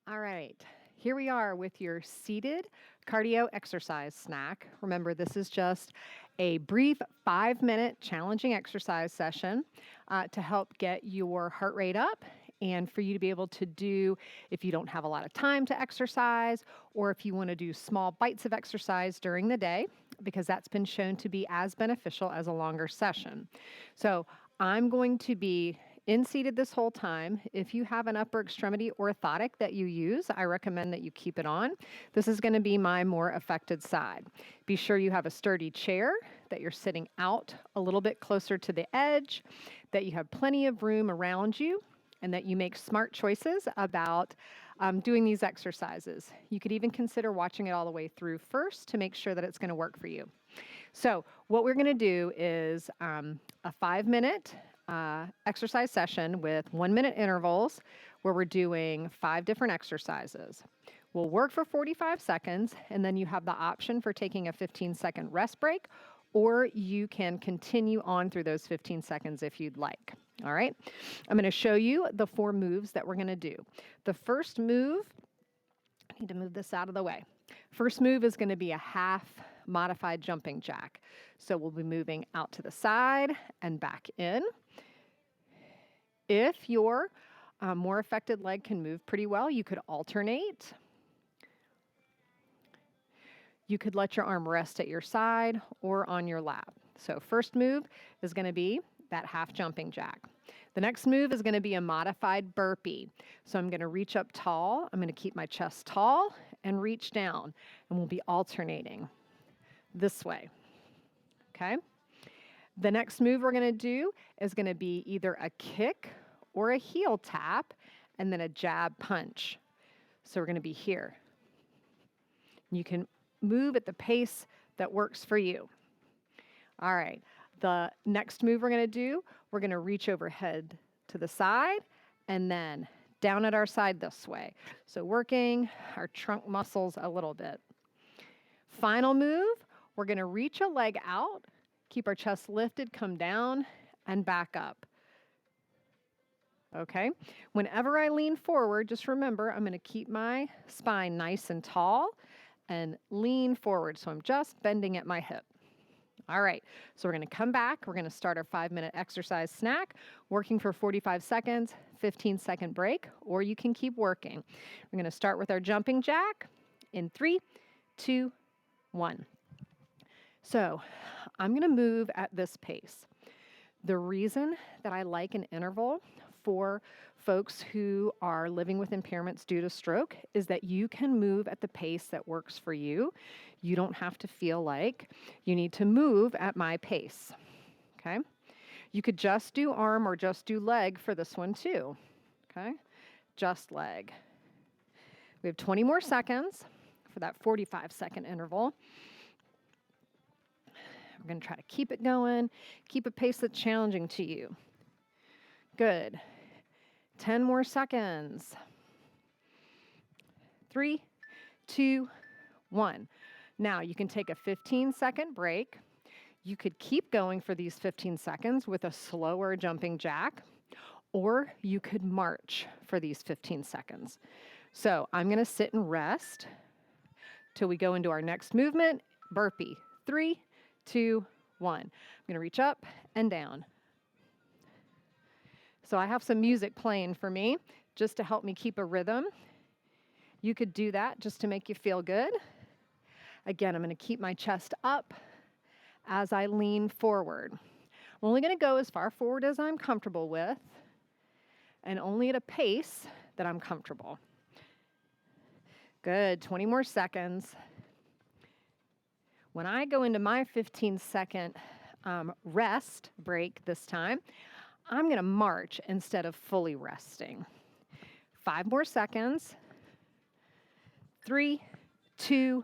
All right, here we are with your seated cardio exercise snack. Remember, this is just a brief 5-minute challenging exercise session to help get your heart rate up and for you to be able to do if you don't have a lot of time to exercise or if you want to do small bites of exercise during the day, because that's been shown to be as beneficial as a longer session. So I'm going to be in-seated this whole time. If you have an upper extremity orthotic that you use, I recommend that you keep it on. This is going to be my more affected side. Be sure you have a sturdy chair, that you're sitting out a little bit closer to the edge, that you have plenty of room around you, and that you make smart choices about doing these exercises. You could even consider watching it all the way through first to make sure that it's going to work for you. So what we're going to do is a 5-minute exercise session with 1-minute intervals where we're doing 5 different exercises. We'll work for 45 seconds, and then you have the option for taking a 15-second rest break, or you can continue on through those 15 seconds if you'd like. All right, I'm going to show you the 4 moves that we're going to do. The first move, I need to move this out of the way. First move is going to be a half modified jumping jack. So we'll be moving out to the side and back in. If your more affected leg can move pretty well, you could alternate. You could let your arm rest at your side or on your lap. So first move is going to be that half jumping jack. The next move is going to be a modified burpee. So I'm going to reach up tall. I'm going to keep my chest tall and reach down. And we'll be alternating this way. Okay? The next move we're going to do is going to be either a kick or a heel tap and then a jab punch. So we're going to be here. You can move at the pace that works for you. All right. The next move we're going to do, we're going to reach overhead to the side and then down at our side this way. So working our trunk muscles a little bit. Final move, we're going to reach a leg out, keep our chest lifted, come down, and back up. Okay? Whenever I lean forward, just remember I'm going to keep my spine nice and tall and lean forward. So I'm just bending at my hip. All right, so we're going to come back. We're going to start our 5-minute exercise snack, working for 45 seconds, 15-second break, or you can keep working. We're going to start with our jumping jack in 3, 2, 1. So I'm going to move at this pace. The reason that I like an interval for folks who are living with impairments due to stroke is that you can move at the pace that works for you. You don't have to feel like you need to move at my pace, okay? You could just do arm or just do leg for this one too, okay? Just leg. We have 20 more seconds for that 45-second interval. We're going to try to keep it going, keep a pace that's challenging to you. Good. 10 more seconds. 3, 2, 1. Now you can take a 15-second break. You could keep going for these 15 seconds with a slower jumping jack, or you could march for these 15 seconds. So I'm going to sit and rest till we go into our next movement, burpee. 3, 2, 1. I'm going to reach up and down. So I have some music playing for me just to help me keep a rhythm. You could do that just to make you feel good. Again, I'm going to keep my chest up as I lean forward. I'm only going to go as far forward as I'm comfortable with and only at a pace that I'm comfortable. Good, 20 more seconds. When I go into my 15-second rest break this time, I'm going to march instead of fully resting. 5 more seconds. 3, 2,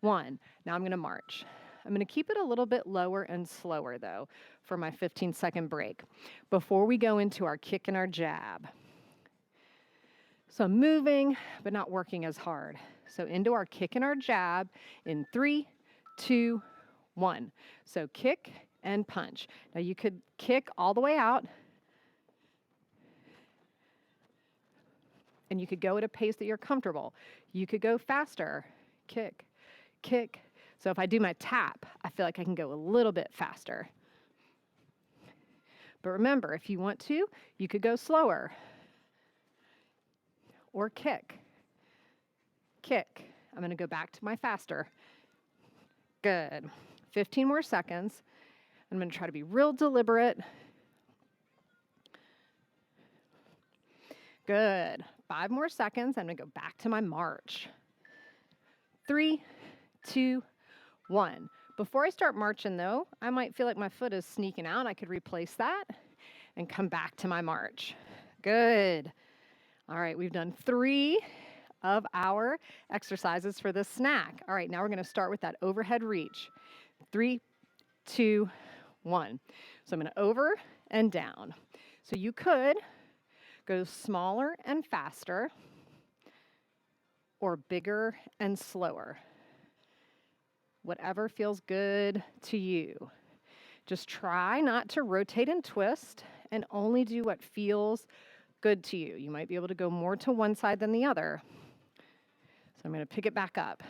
1. Now I'm going to march. I'm going to keep it a little bit lower and slower, though, for my 15-second break before we go into our kick and our jab. So I'm moving, but not working as hard. So into our kick and our jab in 3, 2, 1. So kick and punch. Now you could kick all the way out. and you could go at a pace that you're comfortable. You could go faster. Kick, kick. So if I do my tap, I feel like I can go a little bit faster. But remember, if you want to, you could go slower. Or kick, kick. I'm going to go back to my faster. Good. 15 more seconds. I'm going to try to be real deliberate. Good. 5 more seconds. I'm going to go back to my march. 3, 2, 1. Before I start marching, though, I might feel like my foot is sneaking out. I could replace that and come back to my march. Good. All right, we've done 3 of our exercises for this snack. All right, now we're going to start with that overhead reach. 3, 2, 1. So I'm going to over and down. So you could go smaller and faster or bigger and slower. Whatever feels good to you. Just try not to rotate and twist and only do what feels good to you. You might be able to go more to one side than the other. So I'm going to pick it back up.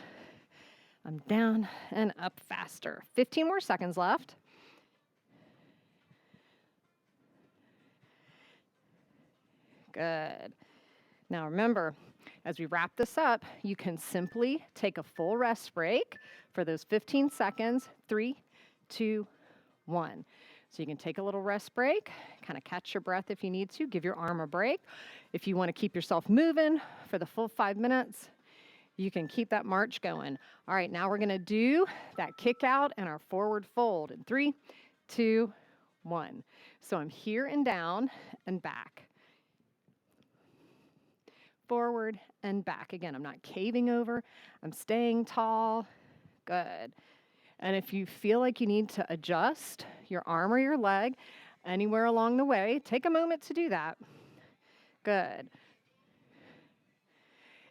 I'm down and up faster. 15 more seconds left. Good. Now remember, as we wrap this up, you can simply take a full rest break for those 15 seconds. 3, 2, 1. So you can take a little rest break, kind of catch your breath if you need to, give your arm a break. If you want to keep yourself moving for the full 5 minutes, you can keep that march going. All right, now we're going to do that kick out and our forward fold in 3, 2, 1. So I'm here and down and back. Forward and back. Again, I'm not caving over. I'm staying tall. Good. And if you feel like you need to adjust your arm or your leg anywhere along the way, take a moment to do that. Good.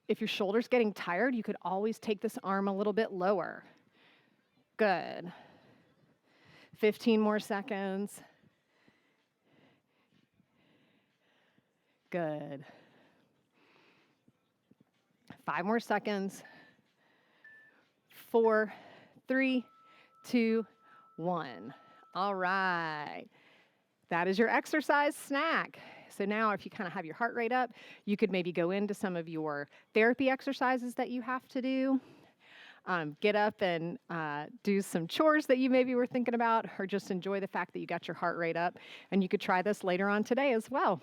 If your shoulder's getting tired, you could always take this arm a little bit lower. Good. 15 more seconds. Good. 5 more seconds. 4, 3, 2, 1. All right. That is your exercise snack. So now if you kind of have your heart rate up, you could maybe go into some of your therapy exercises that you have to do. Get up and do some chores that you maybe were thinking about, or just enjoy the fact that you got your heart rate up. And you could try this later on today as well.